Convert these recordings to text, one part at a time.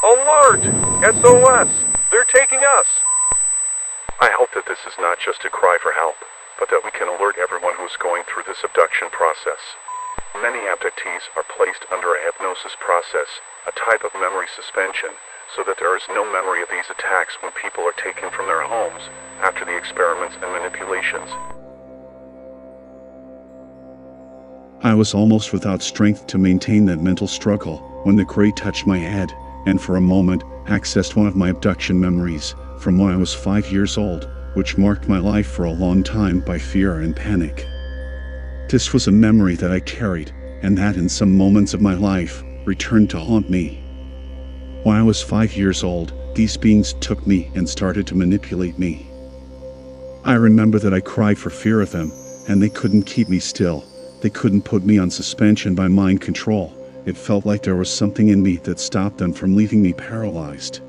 Alert! SOS! They're taking us! I hope that this is not just a cry for help, but that we can alert everyone who's going through this abduction process. Many abductees are placed under a hypnosis process, a type of memory suspension, so that there is no memory of these attacks when people are taken from their homes after the experiments and manipulations. I was almost without strength to maintain that mental struggle when the Grey touched my head, and for a moment accessed one of my abduction memories from when I was 5 years old, which marked my life for a long time by fear and panic. This was a memory that I carried, and that in some moments of my life returned to haunt me. When I was 5 years old, these beings took me and started to manipulate me. I remember that I cried for fear of them, and they couldn't keep me still. They couldn't put me on suspension by mind control. It felt like there was something in me that stopped them from leaving me paralyzed.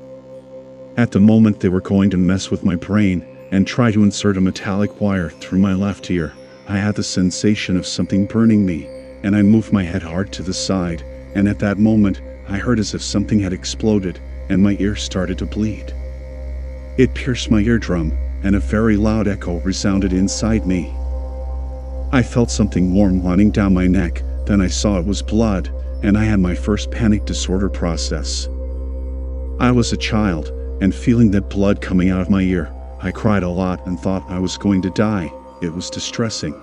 At the moment they were going to mess with my brain and try to insert a metallic wire through my left ear, I had the sensation of something burning me, and I moved my head hard to the side, and at that moment, I heard as if something had exploded, and my ear started to bleed. It pierced my eardrum, and a very loud echo resounded inside me. I felt something warm running down my neck, then I saw it was blood, and I had my first panic disorder process. I was a child, and feeling that blood coming out of my ear, I cried a lot and thought I was going to die. It was distressing.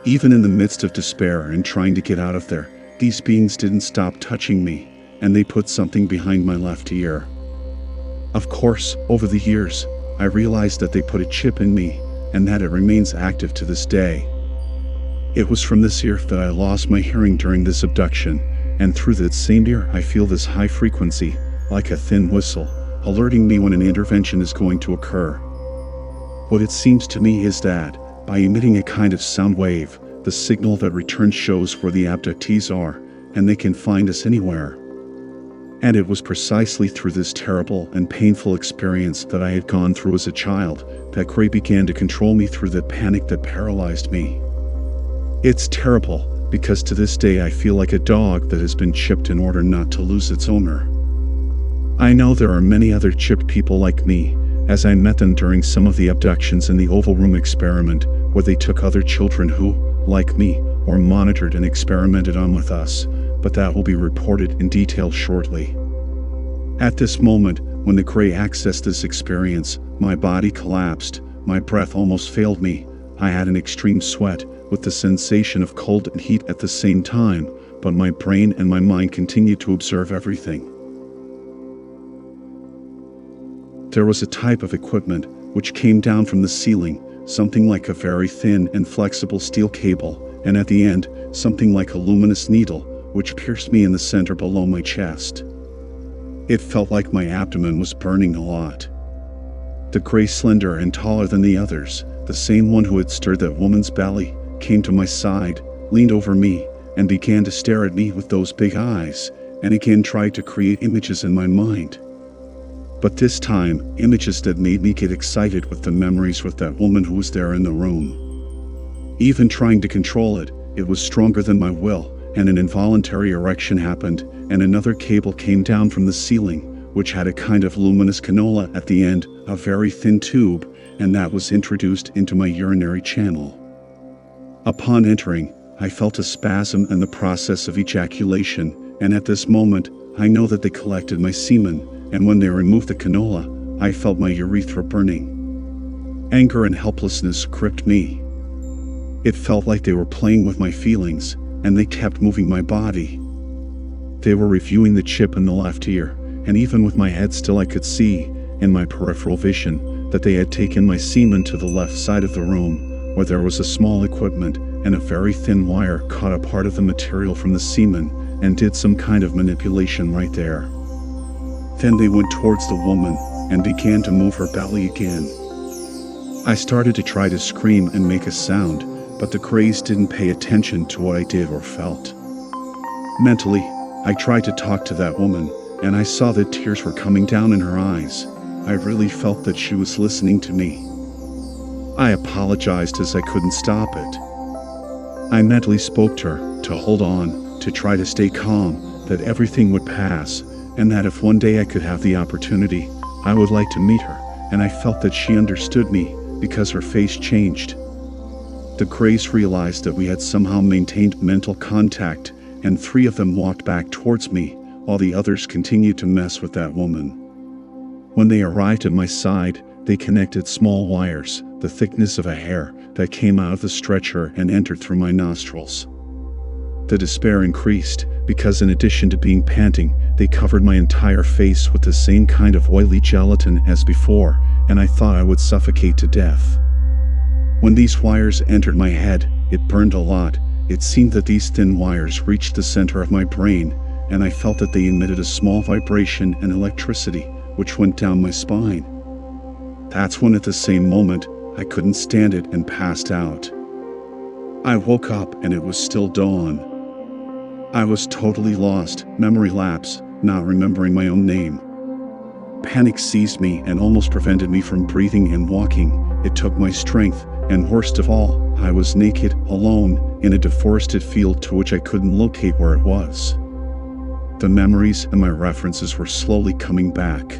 Even in the midst of despair and trying to get out of there, these beings didn't stop touching me, and they put something behind my left ear. Of course, over the years, I realized that they put a chip in me, and that it remains active to this day. It was from this ear that I lost my hearing during this abduction, and through that same ear I feel this high frequency, like a thin whistle, alerting me when an intervention is going to occur. What it seems to me is that, by emitting a kind of sound wave, the signal that returns shows where the abductees are, and they can find us anywhere. And it was precisely through this terrible and painful experience that I had gone through as a child that Grey began to control me through that panic that paralyzed me. It's terrible, because to this day I feel like a dog that has been chipped in order not to lose its owner. I know there are many other chipped people like me, as I met them during some of the abductions in the Oval Room experiment, where they took other children who, like me, were monitored and experimented on with us, but that will be reported in detail shortly. At this moment, when the Grey accessed this experience, my body collapsed, my breath almost failed me, I had an extreme sweat, with the sensation of cold and heat at the same time, but my brain and my mind continued to observe everything. There was a type of equipment which came down from the ceiling, something like a very thin and flexible steel cable, and at the end, something like a luminous needle, which pierced me in the center below my chest. It felt like my abdomen was burning a lot. The Grey, slender and taller than the others, the same one who had stirred that woman's belly, came to my side, leaned over me, and began to stare at me with those big eyes, and again tried to create images in my mind. But this time, images that made me get excited with the memories with that woman who was there in the room. Even trying to control it, it was stronger than my will, and an involuntary erection happened, and another cable came down from the ceiling, which had a kind of luminous canola at the end, a very thin tube, and that was introduced into my urinary channel. Upon entering, I felt a spasm and the process of ejaculation, and at this moment, I know that they collected my semen, and when they removed the canola, I felt my urethra burning. Anger and helplessness gripped me. It felt like they were playing with my feelings, and they kept moving my body. They were reviewing the chip in the left ear, and even with my head still I could see, in my peripheral vision, that they had taken my semen to the left side of the room, where there was a small equipment and a very thin wire caught a part of the material from the semen, and did some kind of manipulation right there. Then they went towards the woman, and began to move her belly again. I started to try to scream and make a sound, but the Greys didn't pay attention to what I did or felt. Mentally, I tried to talk to that woman, and I saw that tears were coming down in her eyes. I really felt that she was listening to me. I apologized as I couldn't stop it. I mentally spoke to her, to hold on, to try to stay calm, that everything would pass, and that if one day I could have the opportunity, I would like to meet her, and I felt that she understood me because her face changed. The Greys realized that we had somehow maintained mental contact, and 3 of them walked back towards me, while the others continued to mess with that woman. When they arrived at my side, they connected small wires, the thickness of a hair, that came out of the stretcher and entered through my nostrils. The despair increased, because in addition to being panting, they covered my entire face with the same kind of oily gelatin as before, and I thought I would suffocate to death. When these wires entered my head, it burned a lot. It seemed that these thin wires reached the center of my brain, and I felt that they emitted a small vibration and electricity, which went down my spine. That's when at the same moment, I couldn't stand it and passed out. I woke up and it was still dawn. I was totally lost, memory lapse, not remembering my own name. Panic seized me and almost prevented me from breathing and walking. It took my strength, and worst of all, I was naked, alone, in a deforested field to which I couldn't locate where it was. The memories and my references were slowly coming back.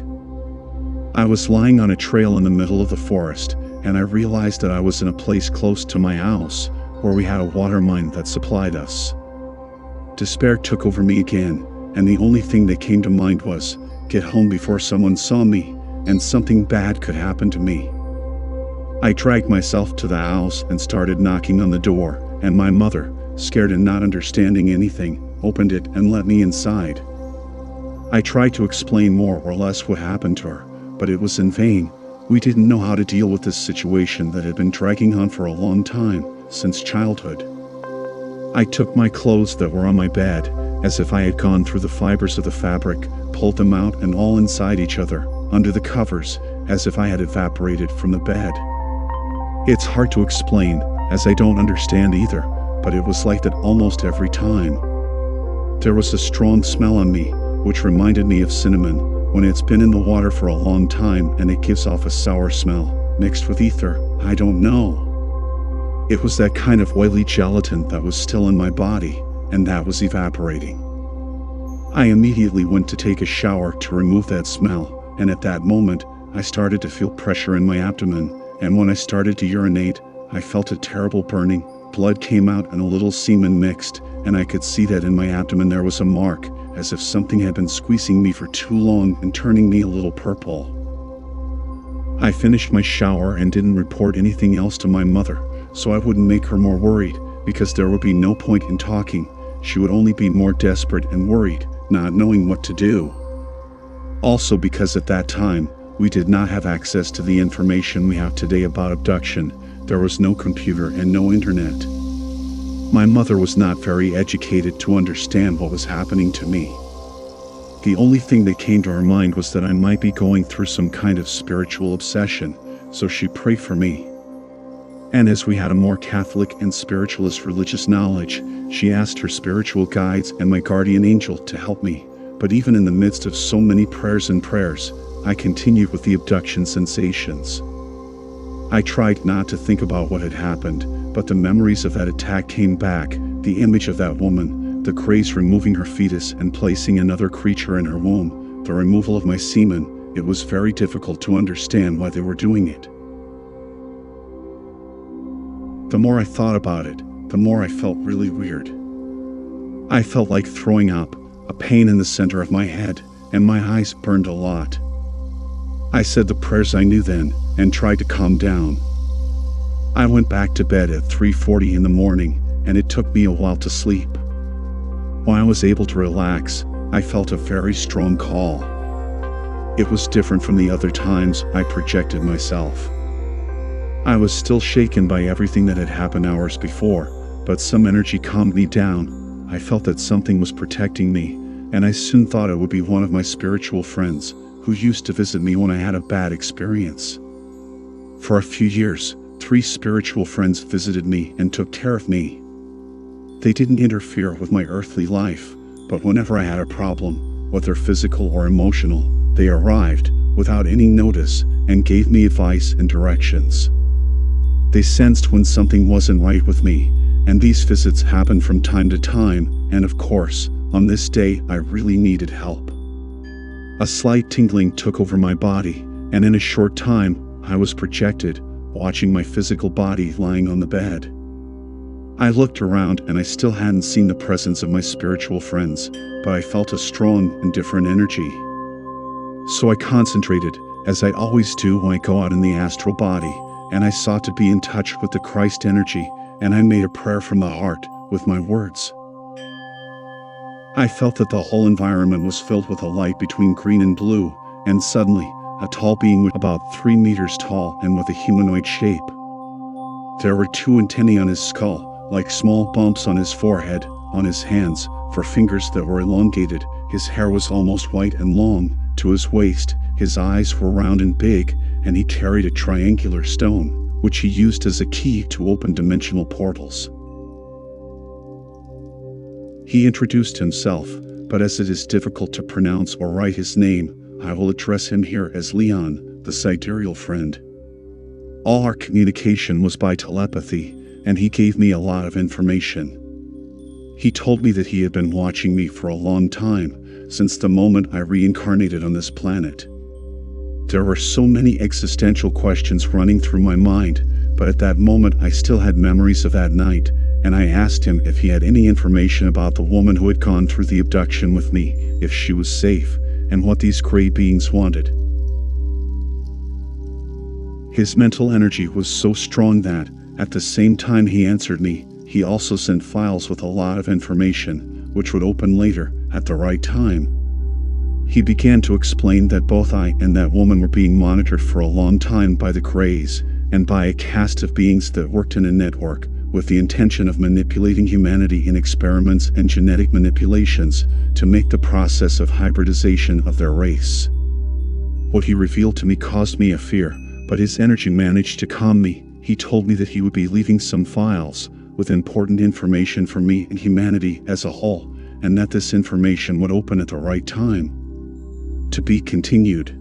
I was lying on a trail in the middle of the forest, and I realized that I was in a place close to my house, where we had a water mine that supplied us. Despair took over me again, and the only thing that came to mind was, get home before someone saw me, and something bad could happen to me. I dragged myself to the house and started knocking on the door, and my mother, scared and not understanding anything, opened it and let me inside. I tried to explain more or less what happened to her, but it was in vain. We didn't know how to deal with this situation that had been dragging on for a long time, since childhood. I took my clothes that were on my bed, as if I had gone through the fibers of the fabric, pulled them out and all inside each other, under the covers, as if I had evaporated from the bed. It's hard to explain, as I don't understand either, but it was like that almost every time. There was a strong smell on me, which reminded me of cinnamon, when it's been in the water for a long time and it gives off a sour smell, mixed with ether, I don't know. It was that kind of oily gelatin that was still in my body, and that was evaporating. I immediately went to take a shower to remove that smell, and at that moment, I started to feel pressure in my abdomen, and when I started to urinate, I felt a terrible burning. Blood came out and a little semen mixed, and I could see that in my abdomen there was a mark, as if something had been squeezing me for too long and turning me a little purple. I finished my shower and didn't report anything else to my mother, so I wouldn't make her more worried, because there would be no point in talking. She would only be more desperate and worried, not knowing what to do. Also because at that time, we did not have access to the information we have today about abduction. There was no computer and no internet. My mother was not very educated to understand what was happening to me. The only thing that came to her mind was that I might be going through some kind of spiritual obsession, so she prayed for me. And as we had a more Catholic and spiritualist religious knowledge, she asked her spiritual guides and my guardian angel to help me. But even in the midst of so many prayers, I continued with the abduction sensations. I tried not to think about what had happened, but the memories of that attack came back, the image of that woman, the Greys removing her fetus and placing another creature in her womb, the removal of my semen. It was very difficult to understand why they were doing it. The more I thought about it, the more I felt really weird. I felt like throwing up, a pain in the center of my head, and my eyes burned a lot. I said the prayers I knew then, and tried to calm down. I went back to bed at 3:40 in the morning, and it took me a while to sleep. When I was able to relax, I felt a very strong call. It was different from the other times I projected myself. I was still shaken by everything that had happened hours before, but some energy calmed me down. I felt that something was protecting me, and I soon thought it would be one of my spiritual friends, who used to visit me when I had a bad experience. For a few years, 3 spiritual friends visited me and took care of me. They didn't interfere with my earthly life, but whenever I had a problem, whether physical or emotional, they arrived, without any notice, and gave me advice and directions. They sensed when something wasn't right with me, and these visits happened from time to time, and of course, on this day I really needed help. A slight tingling took over my body, and in a short time, I was projected, watching my physical body lying on the bed. I looked around and I still hadn't seen the presence of my spiritual friends, but I felt a strong and different energy. So I concentrated, as I always do when I go out in the astral body, and I sought to be in touch with the Christ energy, and I made a prayer from the heart with my words. I felt that the whole environment was filled with a light between green and blue, and suddenly, a tall being about 3 meters tall and with a humanoid shape. There were 2 antennae on his skull, like small bumps on his forehead, on his hands, for fingers that were elongated. His hair was almost white and long, to his waist. His eyes were round and big, and he carried a triangular stone, which he used as a key to open dimensional portals. He introduced himself, but as it is difficult to pronounce or write his name, I will address him here as Leon, the sidereal friend. All our communication was by telepathy, and he gave me a lot of information. He told me that he had been watching me for a long time, since the moment I reincarnated on this planet. There were so many existential questions running through my mind, but at that moment I still had memories of that night, and I asked him if he had any information about the woman who had gone through the abduction with me, if she was safe, and what these gray beings wanted. His mental energy was so strong that, at the same time he answered me, he also sent files with a lot of information, which would open later, at the right time. He began to explain that both I and that woman were being monitored for a long time by the Greys, and by a caste of beings that worked in a network, with the intention of manipulating humanity in experiments and genetic manipulations, to make the process of hybridization of their race. What he revealed to me caused me a fear, but his energy managed to calm me. He told me that he would be leaving some files, with important information for me and humanity as a whole, and that this information would open at the right time. To be continued.